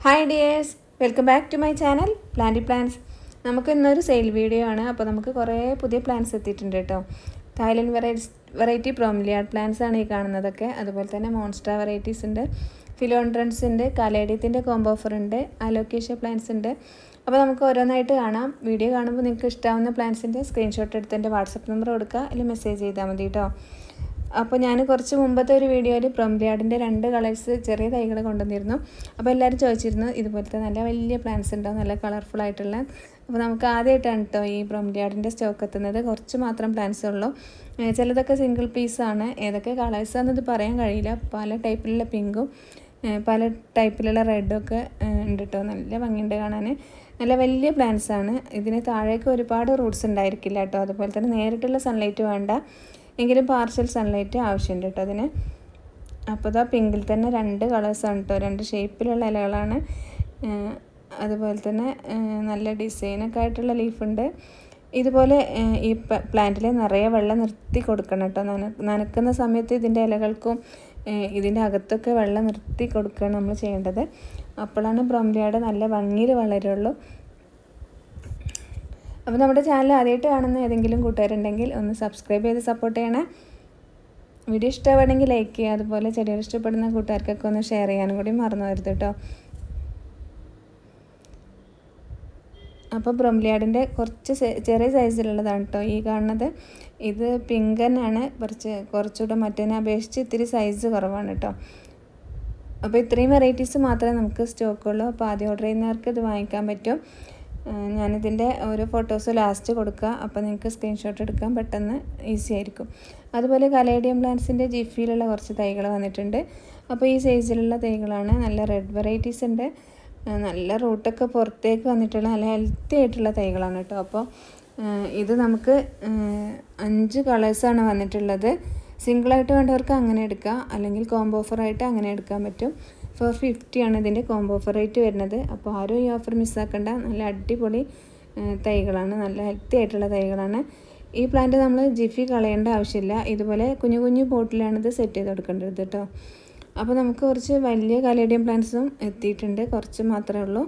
Hi dears, welcome back to my channel planty plants. നമുക്ക് ഇന്നൊരു sale video ആണ്. അപ്പോൾ നമുക്ക് കുറേ പുതിയ പ്ലാന്റ്സ് എത്തിയിട്ടുണ്ട് കേട്ടോ. തായ്ലൻഡ് വെറൈറ്റി ബ്രോമിലിയാഡ് പ്ലാന്റ്സ് ആണ് ഈ കാണുന്നതൊക്കെ. അതുപോലെ തന്നെ മോൺസ്ട്ര വെറൈറ്റീസ് ഉണ്ട്, ഫിലോൺഡ്രൻസ് ഉണ്ട്, കാലേഡിയത്തിൻ്റെ കോംബോ ഓഫർ ഉണ്ട്, അലോക്കേഷ്യ പ്ലാന്റ്സ് ഉണ്ട്. അപ്പോൾ നമുക്ക് ഓരോന്നായിട്ട് കാണാം. വീഡിയോ കാണുമ്പോൾ നിങ്ങൾക്ക് ഇഷ്ടമാവുന്ന പ്ലാന്റ്സിൻ്റെ സ്ക്രീൻഷോട്ട് എടുത്ത് എൻ്റെ വാട്സപ്പ് നമ്പർ കൊടുക്കുക, അല്ലെങ്കിൽ മെസ്സേജ് ചെയ്താൽ മതി കേട്ടോ. അപ്പോൾ ഞാൻ കുറച്ച് മുമ്പത്തെ ഒരു വീഡിയോയിൽ ബ്രോമിലിയാഡിൻ്റെ 2 കളേഴ്സ് ചെറിയ തൈകൾ കൊണ്ടുവന്നിരുന്നു. അപ്പോൾ എല്ലാവരും ചോദിച്ചിരുന്നു ഇതുപോലത്തെ നല്ല വലിയ പ്ലാന്റ്സ് ഉണ്ടോ, നല്ല കളർഫുൾ ആയിട്ടുള്ള. അപ്പോൾ നമുക്ക് ആദ്യമായിട്ടാണ് കേട്ടോ ഈ ബ്രോമിലിയാഡിൻ്റെ സ്റ്റോക്ക് എത്തുന്നത്. കുറച്ച് മാത്രം പ്ലാന്റ്സ് ഉള്ളൂ. ചിലതൊക്കെ സിംഗിൾ പീസാണ്. ഏതൊക്കെ കളേഴ്സാണെന്നത് പറയാൻ കഴിയില്ല. പല ടൈപ്പിലുള്ള പിങ്കും പല ടൈപ്പിലുള്ള റെഡൊക്കെ ഉണ്ട് കേട്ടോ. നല്ല ഭംഗിയുണ്ട് കാണാൻ. നല്ല വലിയ പ്ലാന്റ്സ് ആണ്. ഇതിന് താഴേക്ക് ഒരുപാട് റൂട്ട്സ് ഉണ്ടായിരിക്കില്ല കേട്ടോ. അതുപോലെ തന്നെ നേരിട്ടുള്ള സൺലൈറ്റ് വേണ്ട, എങ്കിലും പാർഷ്യൽ സൺലൈറ്റ് ആവശ്യമുണ്ട് കേട്ടോ അതിന്. അപ്പോൾ ഇതാ പിങ്കിൽ തന്നെ 2 കളേഴ്സാണ് കേട്ടോ. 2 ഷേപ്പിലുള്ള ഇലകളാണ്. അതുപോലെ തന്നെ നല്ല ഡിസൈനൊക്കെ ആയിട്ടുള്ള ലീഫുണ്ട്. ഇതുപോലെ ഈ പ്ലാന്റിൽ നിറയെ വെള്ളം നിർത്തി കൊടുക്കണം കേട്ടോ. നനക്കുന്ന സമയത്ത് ഇതിൻ്റെ ഇലകൾക്കും ഇതിൻ്റെ അകത്തൊക്കെ വെള്ളം നിർത്തി കൊടുക്കുകയാണ് നമ്മൾ ചെയ്യേണ്ടത്. അപ്പോഴാണ് ബ്രോമിലിയാഡ് നല്ല ഭംഗിയിൽ വളരുള്ളൂ. അപ്പോൾ നമ്മുടെ ചാനൽ ആദ്യമായിട്ട് കാണുന്ന ഏതെങ്കിലും കൂട്ടുകാരുണ്ടെങ്കിൽ ഒന്ന് സബ്സ്ക്രൈബ് ചെയ്ത് സപ്പോർട്ട് ചെയ്യണേ. വീഡിയോ ഇഷ്ടമാണെങ്കിൽ ലൈക്ക് ചെയ്യുക. അതുപോലെ ചെടികൾ ഇഷ്ടപ്പെടുന്ന കൂട്ടുകാർക്കൊക്കെ ഒന്ന് ഷെയർ ചെയ്യാനും കൂടി മറന്നു വരുത് കേട്ടോ. അപ്പോൾ ബ്രോമിലിയാഡിൻ്റെ കുറച്ച് ചെറിയ സൈസിലുള്ളതാണ് കേട്ടോ ഈ കാണുന്നത്. ഇത് പിങ്ക് തന്നെയാണ്, കുറച്ചുകൂടെ മറ്റേതിനെ അപേക്ഷിച്ച് ഇത്തിരി സൈസ് കുറവാണ് കേട്ടോ. അപ്പോൾ ഇത്രയും വെറൈറ്റീസ് മാത്രമേ നമുക്ക് സ്റ്റോക്കുള്ളൂ. അപ്പോൾ ആദ്യം ഓർഡർ ചെയ്യുന്നവർക്ക് ഇത് വാങ്ങിക്കാൻ പറ്റും. ഞാനിതിൻ്റെ ഓരോ ഫോട്ടോസ് ലാസ്റ്റ് കൊടുക്കുക. അപ്പോൾ നിങ്ങൾക്ക് സ്ക്രീൻഷോട്ട് എടുക്കാൻ പെട്ടെന്ന് ഈസി ആയിരിക്കും. അതുപോലെ കലേഡിയം പ്ലാന്റ്സിൻ്റെ ജിഫിയിലുള്ള കുറച്ച് തൈകൾ വന്നിട്ടുണ്ട്. അപ്പോൾ ഈ സൈസിലുള്ള തൈകളാണ്. നല്ല റെഡ് വെറൈറ്റീസ് ഉണ്ട്. നല്ല റൂട്ടൊക്കെ പുറത്തേക്ക് വന്നിട്ടുള്ള നല്ല ഹെൽത്തി ആയിട്ടുള്ള തൈകളാണ് കേട്ടോ. അപ്പോൾ ഇത് നമുക്ക് 5 കളേഴ്സാണ് വന്നിട്ടുള്ളത്. സിംഗിളായിട്ട് വേണ്ടവർക്ക് അങ്ങനെ എടുക്കാം, അല്ലെങ്കിൽ കോംബോ ഓഫറായിട്ട് അങ്ങനെ എടുക്കാൻ പറ്റും. 450 ആണ് ഇതിൻ്റെ കോംബോ ഓഫർ റേറ്റ് വരുന്നത്. അപ്പോൾ ആരും ഈ ഓഫർ മിസ്സാക്കണ്ട. നല്ല അടിപൊളി തൈകളാണ്, നല്ല ഹെൽത്തി ആയിട്ടുള്ള തൈകളാണ്. ഈ പ്ലാന്റ് നമ്മൾ ജിഫി കളയേണ്ട ആവശ്യമില്ല. ഇതുപോലെ കുഞ്ഞു കുഞ്ഞു പോട്ടിലാണിത് സെറ്റ് ചെയ്ത് കൊടുക്കേണ്ടത് കേട്ടോ. അപ്പോൾ നമുക്ക് കുറച്ച് വലിയ കലേഡിയം പ്ലാന്റ്സും എത്തിയിട്ടുണ്ട്. കുറച്ച് മാത്രമേ ഉള്ളൂ.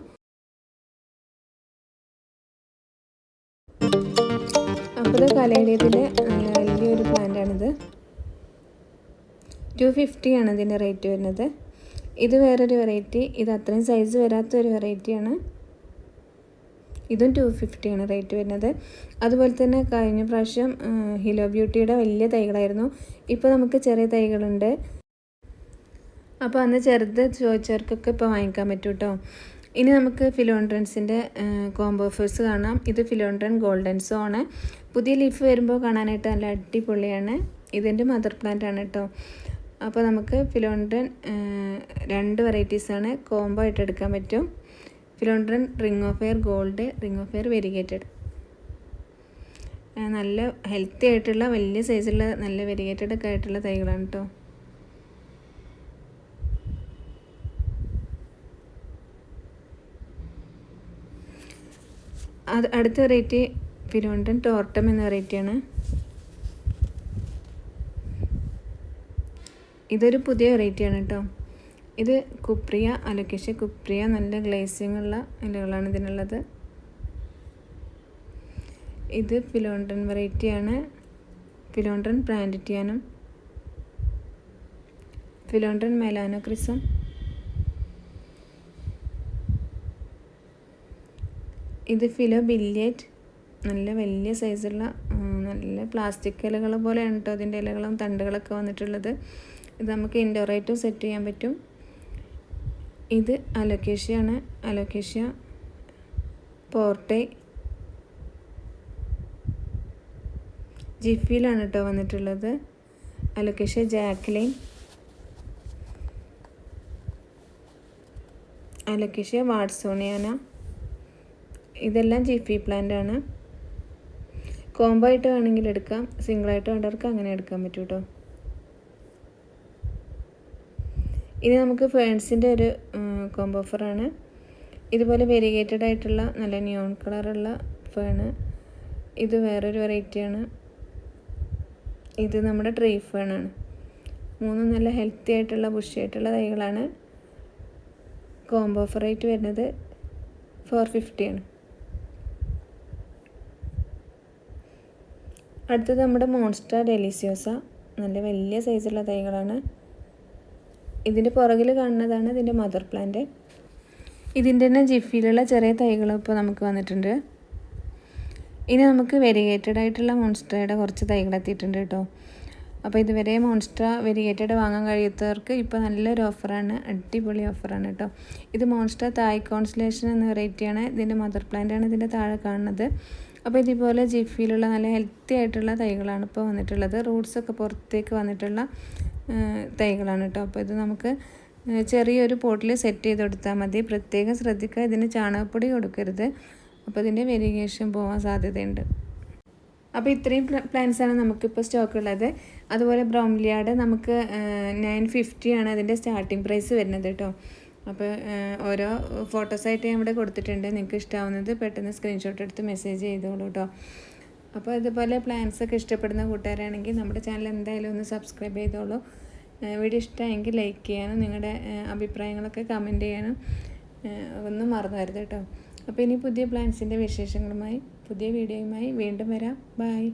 അപ്പോൾ ഇത് കലേഡിയത്തിൻ്റെ നല്ല വലിയൊരു പ്ലാന്റാണിത്. 250 ആണ് ഇതിൻ്റെ റേറ്റ് വരുന്നത്. ഇത് വേറൊരു വെറൈറ്റി. ഇത് അത്രയും സൈസ് വരാത്തൊരു വെറൈറ്റിയാണ്. ഇതും 250 ആണ് റേറ്റ് വരുന്നത്. അതുപോലെ തന്നെ കഴിഞ്ഞ പ്രാവശ്യം ഹിലോ ബ്യൂട്ടിയുടെ വലിയ തൈകളായിരുന്നു. ഇപ്പോൾ നമുക്ക് ചെറിയ തൈകളുണ്ട്. അപ്പോൾ അന്ന് ചെറുത് ചോദിച്ചവർക്കൊക്കെ ഇപ്പോൾ വാങ്ങിക്കാൻ പറ്റും കേട്ടോ. ഇനി നമുക്ക് ഫിലോൺഡ്രൻസിൻ്റെ കോംബോ ഓഫേഴ്സ് കാണാം. ഇത് ഫിലോൺഡ്രൻ ഗോൾഡൻസോ ആണ്. പുതിയ ലീഫ് വരുമ്പോൾ കാണാനായിട്ട് നല്ല അടിപൊളിയാണ്. ഇതിൻ്റെ മദർ പ്ലാന്റ് ആണ് കേട്ടോ. അപ്പോൾ നമുക്ക് ഫിലോൺഡ്രൻ 2 വെറൈറ്റീസാണ് കോംബോ ആയിട്ട് എടുക്കാൻ പറ്റും. Philodendron ring of air gold, ring of air variegated. നല്ല ഹെൽത്തി ആയിട്ടുള്ള വലിയ സൈസുള്ള നല്ല വെരിഗേറ്റഡ് ഒക്കെ ആയിട്ടുള്ള തൈകളാണ് കേട്ടോ. അടുത്ത വെറൈറ്റി ഫിലോൺഡ്രൻ ടോർട്ടം എന്ന വെറൈറ്റിയാണ്. ഇതൊരു പുതിയ വെറൈറ്റിയാണ് കേട്ടോ. ഇത് കുപ്രിയ, അലോക്കേഷ്യ കുപ്രിയ, നല്ല ഗ്ലേസിംഗ് ഉള്ള ഇലകളാണ് ഇതിനുള്ളത്. ഇത് ഫിലോൺഡ്രൻ വെറൈറ്റിയാണ്. ഫിലോൺഡ്രൻ ബ്രാൻഡിറ്റിയാനും, ഫിലോൺഡ്രൻ മെലാനോക്രിസും. ഇത് ഫിലോ ബില്ലിയേറ്റ്, നല്ല വലിയ സൈസുള്ള നല്ല പ്ലാസ്റ്റിക് ഇലകൾ പോലെയാണ് കേട്ടോ അതിൻ്റെ ഇലകളും തണ്ടുകളൊക്കെ വന്നിട്ടുള്ളത്. ഇത് നമുക്ക് ഇൻഡോറായിട്ടും സെറ്റ് ചെയ്യാൻ പറ്റും. ഇത് അലോക്കേഷ്യയാണ്, അലോക്കേഷ്യ പോർട്ടേ. ജിഫിയിലാണ് കേട്ടോ വന്നിട്ടുള്ളത്. Alocasia Jacklyn, alocasia watsoniana. ഇതെല്ലാം ജിഫി പ്ലാന്റ് ആണ്. കോംബോ ആയിട്ട് വേണമെങ്കിൽ എടുക്കാം, സിംഗിളായിട്ട് വേണ്ടവർക്ക് അങ്ങനെ എടുക്കാൻ പറ്റും കേട്ടോ. ഇനി നമുക്ക് ഫേൺസിൻ്റെ ഒരു കോംബോ ഓഫറാണ്. ഇതുപോലെ വെരിഗേറ്റഡ് ആയിട്ടുള്ള നല്ല നിയോൺ കളറുള്ള ഫേണ്. ഇത് വേറൊരു വെറൈറ്റിയാണ്. ഇത് നമ്മുടെ ട്രീ ഫേണാണ്. 3 നല്ല ഹെൽത്തി ആയിട്ടുള്ള ബുഷി ആയിട്ടുള്ള തൈകളാണ്. കോംബോ ഓഫർ റേറ്റ് വരുന്നത് 450 ആണ്. അടുത്തത് നമ്മുടെ മോൺസ്റ്റർ ഡെലിസിയോസ. നല്ല വലിയ സൈസുള്ള തൈകളാണ്. ഇതിൻ്റെ പുറകിൽ കാണുന്നതാണ് ഇതിൻ്റെ മദർ പ്ലാന്റ്. ഇതിൻ്റെ തന്നെ ജിഫിയിലുള്ള ചെറിയ തൈകൾ ഇപ്പോൾ നമുക്ക് വന്നിട്ടുണ്ട്. ഇനി നമുക്ക് വെരിഗേറ്റഡ് ആയിട്ടുള്ള മോൺസ്റ്ററയുടെ കുറച്ച് തൈകൾ എത്തിയിട്ടുണ്ട് കേട്ടോ. അപ്പോൾ ഇതുവരെ മോൺസ്റ്റർ വെരിഗേറ്റഡ് വാങ്ങാൻ കഴിയാത്തവർക്ക് ഇപ്പോൾ നല്ലൊരു ഓഫറാണ്, അടിപൊളി ഓഫറാണ് കേട്ടോ. ഇത് മോൺസ്റ്റർ തായ് കോൺസ്റ്റലേഷൻ എന്ന വെറൈറ്റിയാണ്. ഇതിൻ്റെ മദർ പ്ലാന്റാണ് ഇതിൻ്റെ താഴെ കാണുന്നത്. അപ്പോൾ ഇതുപോലെ ജിഫിയിലുള്ള നല്ല ഹെൽത്തി ആയിട്ടുള്ള തൈകളാണ് ഇപ്പോൾ വന്നിട്ടുള്ളത്. റൂട്ട്സൊക്കെ പുറത്തേക്ക് വന്നിട്ടുള്ള തൈകളാണ് കേട്ടോ. അപ്പോൾ ഇത് നമുക്ക് ചെറിയൊരു പോട്ടിൽ സെറ്റ് ചെയ്ത് കൊടുത്താൽ മതി. പ്രത്യേകം ശ്രദ്ധിക്കുക, ഇതിന് ചാണകപ്പൊടി കൊടുക്കരുത്. അപ്പോൾ ഇതിൻ്റെ വെരിഗേഷൻ പോകാൻ സാധ്യതയുണ്ട്. അപ്പോൾ ഇത്രയും പ്ലാന്റ്സാണ് നമുക്കിപ്പോൾ സ്റ്റോക്ക് ഉള്ളത്. അതുപോലെ ബ്രോംലിയാഡ് നമുക്ക് 950 ആണ് അതിൻ്റെ സ്റ്റാർട്ടിങ് പ്രൈസ് വരുന്നത് കേട്ടോ. അപ്പോൾ ഓരോ ഫോട്ടോസായിട്ട് ഞാൻ ഇവിടെ കൊടുത്തിട്ടുണ്ട്. നിങ്ങൾക്ക് ഇഷ്ടമാവുന്നത് പെട്ടെന്ന് സ്ക്രീൻഷോട്ട് എടുത്ത് മെസ്സേജ് ചെയ്തോളൂ കേട്ടോ. അപ്പോൾ ഇതുപോലെ പ്ലാൻസൊക്കെ ഇഷ്ടപ്പെടുന്ന കൂട്ടുകാരാണെങ്കിൽ നമ്മുടെ ചാനൽ എന്തായാലും ഒന്ന് സബ്സ്ക്രൈബ് ചെയ്തോളൂ. വീഡിയോ ഇഷ്ടമായെങ്കിൽ ലൈക്ക് ചെയ്യാനും നിങ്ങളുടെ അഭിപ്രായങ്ങളൊക്കെ കമൻറ്റ് ചെയ്യാനും ഒന്നും മറന്നു വരുത് കേട്ടോ. അപ്പോൾ ഇനി പുതിയ പ്ലാൻസിൻ്റെ വിശേഷങ്ങളുമായി പുതിയ വീഡിയോയുമായി വീണ്ടും വരാം. ബൈ.